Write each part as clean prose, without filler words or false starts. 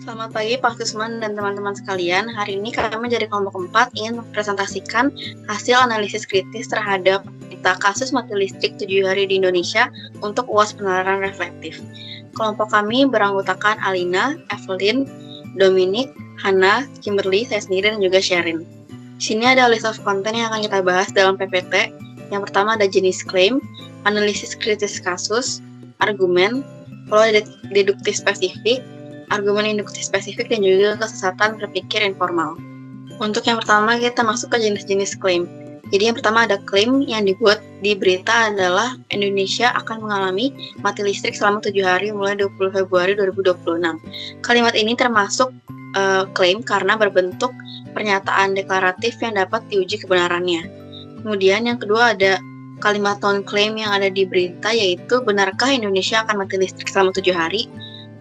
Selamat pagi Pak Susman dan teman-teman sekalian. Hari ini kami dari kelompok 4 ingin mempresentasikan hasil analisis kritis terhadap berita kasus mati listrik 7 hari di Indonesia untuk UAS penalaran reflektif. Kelompok kami beranggotakan Alina, Evelyn, Dominic, Hana, Kimberly, saya sendiri, dan juga Sherin. Di sini ada list of content yang akan kita bahas dalam PPT. Yang pertama ada jenis klaim, analisis kritis kasus, argumen, lalu ada deduktif spesifik, argumen induktif spesifik, dan juga kesesatan berpikir informal. Untuk yang pertama kita masuk ke jenis-jenis klaim. Jadi yang pertama ada klaim yang dibuat di berita adalah Indonesia akan mengalami mati listrik selama 7 hari mulai 20 Februari 2026. Kalimat ini termasuk klaim karena berbentuk pernyataan deklaratif yang dapat diuji kebenarannya. Kemudian yang kedua ada kalimat non-klaim yang ada di berita, yaitu benarkah Indonesia akan mati listrik selama 7 hari?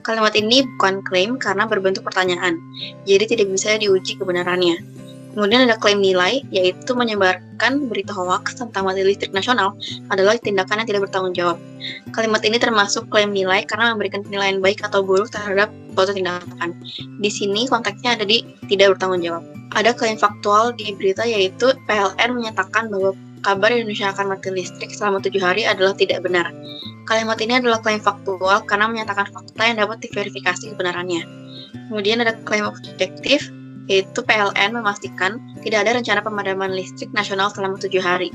Kalimat ini bukan klaim karena berbentuk pertanyaan, jadi tidak bisa diuji kebenarannya. Kemudian ada klaim nilai, yaitu menyebarkan berita hoaks tentang mati listrik nasional adalah tindakan yang tidak bertanggung jawab. Kalimat ini termasuk klaim nilai karena memberikan penilaian baik atau buruk terhadap suatu tindakan. Di sini konteksnya ada di tidak bertanggung jawab. Ada klaim faktual di berita, yaitu PLN menyatakan bahwa kabar Indonesia akan mati listrik selama 7 hari adalah tidak benar. Kalimat ini adalah klaim faktual karena menyatakan fakta yang dapat diverifikasi kebenarannya. Kemudian ada klaim objektif, yaitu PLN memastikan tidak ada rencana pemadaman listrik nasional selama 7 hari.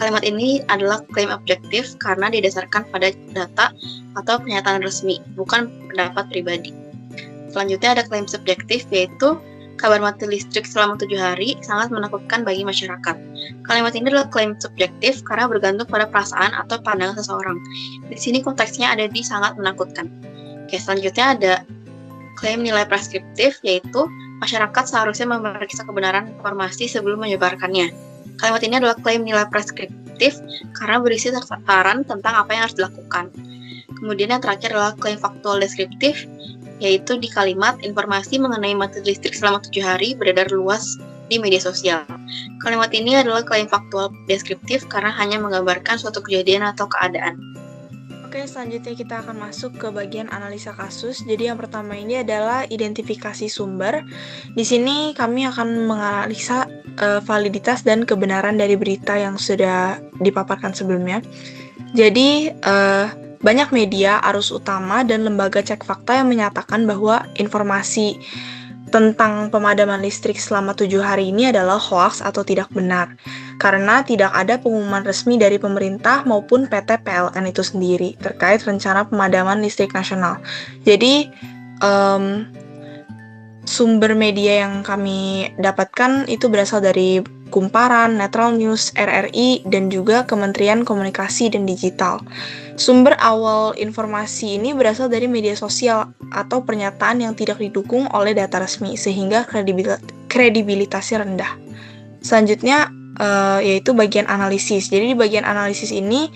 Kalimat ini adalah klaim objektif karena didasarkan pada data atau pernyataan resmi, bukan pendapat pribadi. Selanjutnya ada klaim subjektif, yaitu kabar mati listrik selama 7 hari sangat menakutkan bagi masyarakat. Kalimat ini adalah klaim subjektif karena bergantung pada perasaan atau pandangan seseorang. Di sini konteksnya ada di sangat menakutkan. Oke, selanjutnya ada klaim nilai preskriptif, yaitu masyarakat seharusnya memeriksa kebenaran informasi sebelum menyebarkannya. Kalimat ini adalah klaim nilai preskriptif karena berisi saran tentang apa yang harus dilakukan. Kemudian yang terakhir adalah klaim faktual deskriptif, yaitu di kalimat informasi mengenai mati listrik selama 7 hari beredar luas di media sosial. Kalimat ini adalah klaim faktual deskriptif karena hanya menggambarkan suatu kejadian atau keadaan. Oke, selanjutnya kita akan masuk ke bagian analisa kasus. Jadi yang pertama ini adalah identifikasi sumber. Di sini kami akan menganalisa validitas dan kebenaran dari berita yang sudah dipaparkan sebelumnya. Jadi banyak media, arus utama, dan lembaga cek fakta yang menyatakan bahwa informasi tentang pemadaman listrik selama 7 hari ini adalah hoaks atau tidak benar, karena tidak ada pengumuman resmi dari pemerintah maupun PT PLN itu sendiri terkait rencana pemadaman listrik nasional. Jadi, sumber media yang kami dapatkan itu berasal dari Kumparan, Netral News, RRI, dan juga Kementerian Komunikasi dan Digital. Sumber awal informasi ini berasal dari media sosial atau pernyataan yang tidak didukung oleh data resmi, sehingga kredibilitasnya rendah. Selanjutnya, yaitu bagian analisis. Jadi di bagian analisis ini,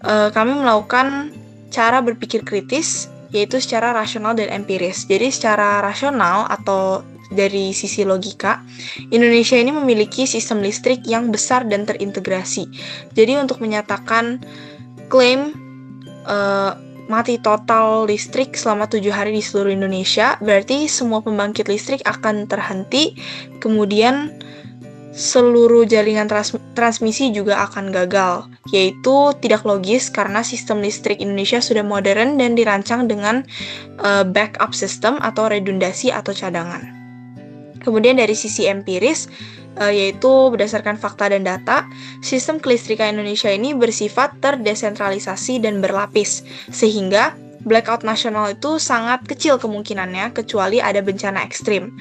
kami melakukan cara berpikir kritis, yaitu secara rasional dan empiris. Jadi secara rasional atau dari sisi logika, Indonesia ini memiliki sistem listrik yang besar dan terintegrasi. Jadi untuk menyatakan klaim mati total listrik selama 7 hari di seluruh Indonesia, berarti semua pembangkit listrik akan terhenti, kemudian seluruh jaringan transmisi juga akan gagal, yaitu tidak logis karena sistem listrik Indonesia sudah modern dan dirancang dengan backup system atau redundasi atau cadangan. Kemudian dari sisi empiris, yaitu berdasarkan fakta dan data, sistem kelistrikan Indonesia ini bersifat terdesentralisasi dan berlapis, sehingga blackout nasional itu sangat kecil kemungkinannya kecuali ada bencana ekstrim.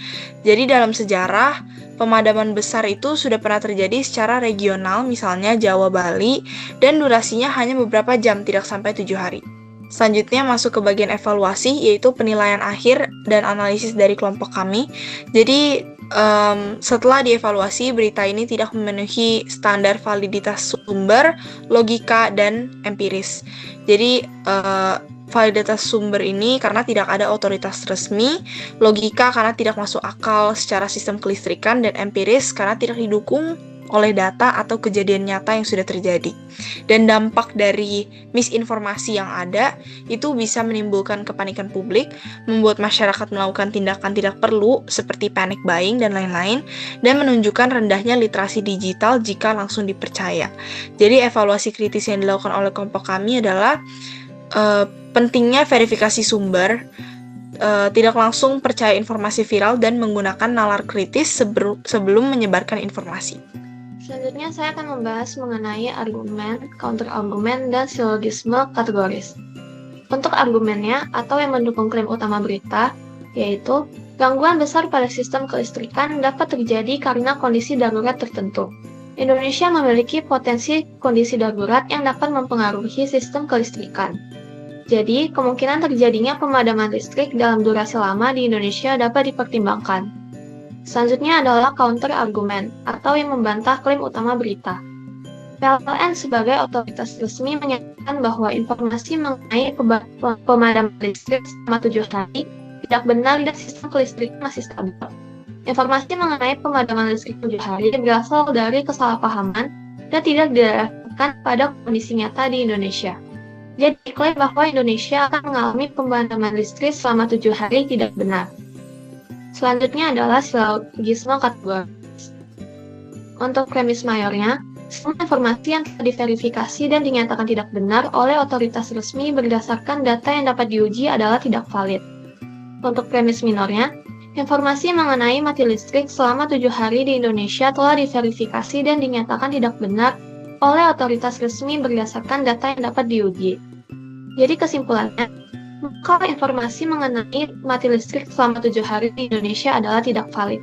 Jadi dalam sejarah, pemadaman besar itu sudah pernah terjadi secara regional, misalnya Jawa, Bali, dan durasinya hanya beberapa jam, tidak sampai 7 hari. Selanjutnya masuk ke bagian evaluasi, yaitu penilaian akhir dan analisis dari kelompok kami. Jadi setelah dievaluasi, berita ini tidak memenuhi standar validitas sumber, logika, dan empiris. Jadi validitas sumber ini karena tidak ada otoritas resmi, logika karena tidak masuk akal secara sistem kelistrikan, dan empiris karena tidak didukung oleh data atau kejadian nyata yang sudah terjadi. Dan dampak dari misinformasi yang ada itu bisa menimbulkan kepanikan publik, membuat masyarakat melakukan tindakan tidak perlu seperti panic buying dan lain-lain, dan menunjukkan rendahnya literasi digital jika langsung dipercaya. Jadi evaluasi kritis yang dilakukan oleh kelompok kami adalah pentingnya verifikasi sumber, tidak langsung percaya informasi viral dan menggunakan nalar kritis sebelum menyebarkan informasi. Selanjutnya saya akan membahas mengenai argumen, counter-argumen, dan silogisme kategoris. Untuk argumennya atau yang mendukung klaim utama berita, yaitu gangguan besar pada sistem kelistrikan dapat terjadi karena kondisi darurat tertentu. Indonesia memiliki potensi kondisi darurat yang dapat mempengaruhi sistem kelistrikan. Jadi, kemungkinan terjadinya pemadaman listrik dalam durasi lama di Indonesia dapat dipertimbangkan. Selanjutnya adalah counter-argumen, atau yang membantah klaim utama berita. PLN sebagai otoritas resmi menyatakan bahwa informasi mengenai pemadaman listrik selama 7 hari tidak benar dan sistem kelistrikan masih stabil. Informasi mengenai pemadaman listrik 7 hari berasal dari kesalahpahaman dan tidak didasarkan pada kondisi nyata di Indonesia. Jadi, klaim bahwa Indonesia akan mengalami pemadaman listrik selama 7 hari tidak benar. Selanjutnya adalah silogisme kategoris. Untuk premis mayornya, semua informasi yang telah diverifikasi dan dinyatakan tidak benar oleh otoritas resmi berdasarkan data yang dapat diuji adalah tidak valid. Untuk premis minornya, informasi mengenai mati listrik selama 7 hari di Indonesia telah diverifikasi dan dinyatakan tidak benar oleh otoritas resmi berdasarkan data yang dapat diuji. Jadi kesimpulannya, maka informasi mengenai mati listrik selama 7 hari di Indonesia adalah tidak valid.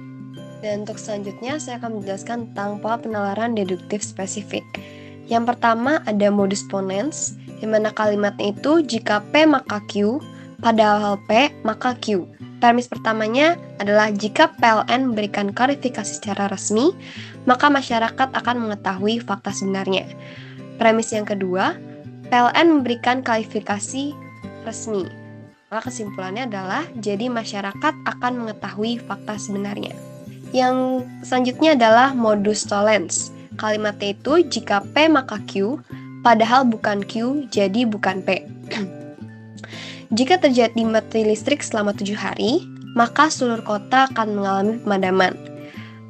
Dan untuk selanjutnya, saya akan menjelaskan tentang pola penalaran deduktif spesifik. Yang pertama ada modus ponens, di mana kalimatnya itu jika P maka Q, padahal P maka Q. Premis pertamanya adalah jika PLN memberikan klarifikasi secara resmi, maka masyarakat akan mengetahui fakta sebenarnya. Premis yang kedua, PLN memberikan klarifikasi resmi. Maka kesimpulannya adalah jadi masyarakat akan mengetahui fakta sebenarnya. Yang selanjutnya adalah modus tollens. Kalimatnya itu jika P maka Q, padahal bukan Q, jadi bukan P. Jika terjadi mati listrik selama 7 hari, maka seluruh kota akan mengalami pemadaman.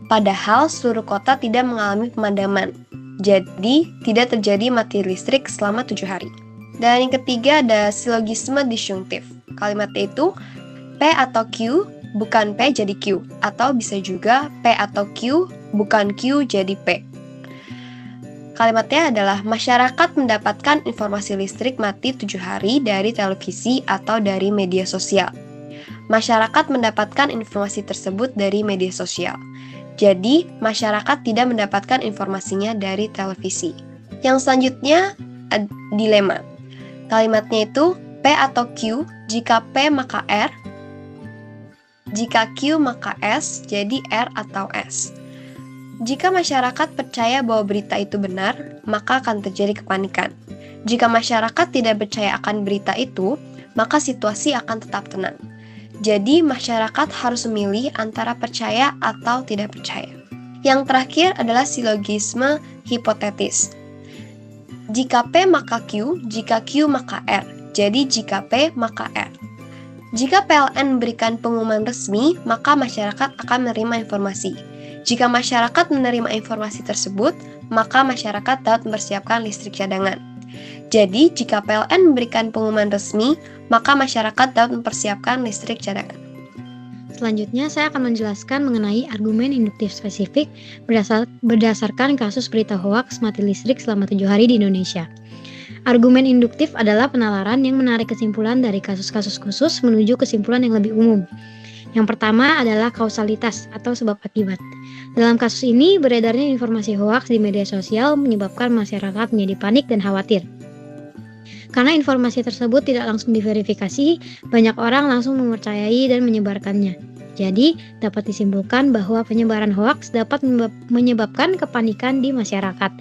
Padahal seluruh kota tidak mengalami pemadaman. Jadi, tidak terjadi mati listrik selama 7 hari. Dan yang ketiga ada silogisme disjunktif. Kalimatnya itu P atau Q, bukan P jadi Q. Atau bisa juga P atau Q, bukan Q jadi P. Kalimatnya adalah masyarakat mendapatkan informasi listrik mati 7 hari dari televisi atau dari media sosial. Masyarakat mendapatkan informasi tersebut dari media sosial. Jadi, masyarakat tidak mendapatkan informasinya dari televisi. Yang selanjutnya, dilema. Kalimatnya itu P atau Q, jika P maka R, jika Q maka S, jadi R atau S. Jika masyarakat percaya bahwa berita itu benar, maka akan terjadi kepanikan. Jika masyarakat tidak percaya akan berita itu, maka situasi akan tetap tenang. Jadi, masyarakat harus memilih antara percaya atau tidak percaya. Yang terakhir adalah silogisme hipotetis. Jika P maka Q, jika Q maka R. Jadi, jika P maka R. Jika PLN memberikan pengumuman resmi, maka masyarakat akan menerima informasi. Jika masyarakat menerima informasi tersebut, maka masyarakat dapat mempersiapkan listrik cadangan. Jadi, jika PLN memberikan pengumuman resmi, maka masyarakat dapat mempersiapkan listrik cadangan. Selanjutnya, saya akan menjelaskan mengenai argumen induktif spesifik berdasarkan kasus berita hoaks mati listrik selama 7 hari di Indonesia. Argumen induktif adalah penalaran yang menarik kesimpulan dari kasus-kasus khusus menuju kesimpulan yang lebih umum. Yang pertama adalah kausalitas atau sebab akibat. Dalam kasus ini, beredarnya informasi hoaks di media sosial menyebabkan masyarakat menjadi panik dan khawatir. Karena informasi tersebut tidak langsung diverifikasi, banyak orang langsung mempercayai dan menyebarkannya. Jadi, dapat disimpulkan bahwa penyebaran hoaks dapat menyebabkan kepanikan di masyarakat.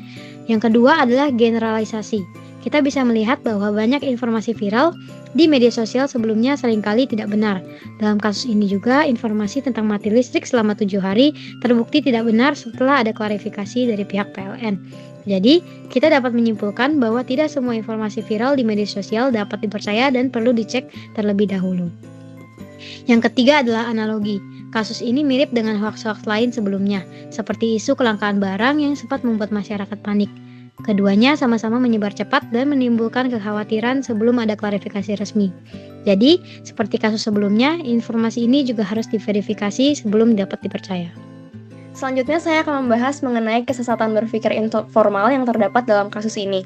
Yang kedua adalah generalisasi. kita bisa melihat bahwa banyak informasi viral di media sosial sebelumnya seringkali tidak benar. Dalam kasus ini juga, informasi tentang mati listrik selama 7 hari terbukti tidak benar setelah ada klarifikasi dari pihak PLN. Jadi, kita dapat menyimpulkan bahwa tidak semua informasi viral di media sosial dapat dipercaya dan perlu dicek terlebih dahulu. Yang ketiga adalah analogi. Kasus ini mirip dengan hoax-hoax lain sebelumnya, seperti isu kelangkaan barang yang sempat membuat masyarakat panik. Keduanya sama-sama menyebar cepat dan menimbulkan kekhawatiran sebelum ada klarifikasi resmi. Jadi, seperti kasus sebelumnya, informasi ini juga harus diverifikasi sebelum dapat dipercaya. Selanjutnya saya akan membahas mengenai kesesatan berpikir informal yang terdapat dalam kasus ini.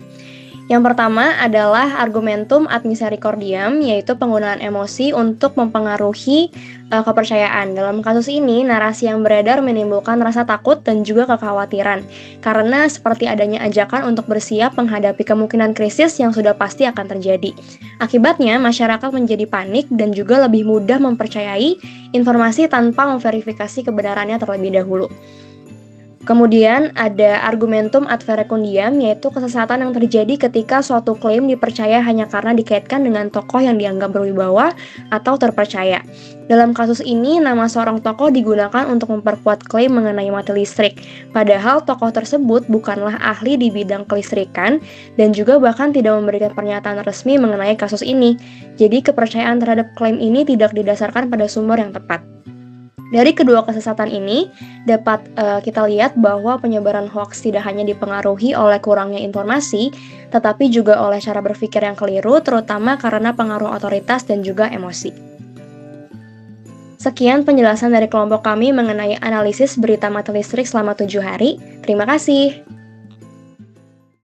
Yang pertama adalah argumentum ad misericordiam, yaitu penggunaan emosi untuk mempengaruhi kepercayaan. Dalam kasus ini, narasi yang beredar menimbulkan rasa takut dan juga kekhawatiran, karena seperti adanya ajakan untuk bersiap menghadapi kemungkinan krisis yang sudah pasti akan terjadi. Akibatnya, masyarakat menjadi panik dan juga lebih mudah mempercayai informasi tanpa memverifikasi kebenarannya terlebih dahulu. Kemudian ada argumentum ad verecundiam, yaitu kesesatan yang terjadi ketika suatu klaim dipercaya hanya karena dikaitkan dengan tokoh yang dianggap berwibawa atau terpercaya. Dalam kasus ini, nama seorang tokoh digunakan untuk memperkuat klaim mengenai mati listrik, padahal tokoh tersebut bukanlah ahli di bidang kelistrikan dan juga bahkan tidak memberikan pernyataan resmi mengenai kasus ini. Jadi kepercayaan terhadap klaim ini tidak didasarkan pada sumber yang tepat. Dari kedua kesesatan ini, dapat kita lihat bahwa penyebaran hoaks tidak hanya dipengaruhi oleh kurangnya informasi, tetapi juga oleh cara berpikir yang keliru, terutama karena pengaruh otoritas dan juga emosi. Sekian penjelasan dari kelompok kami mengenai analisis berita mati listrik selama 7 hari. Terima kasih.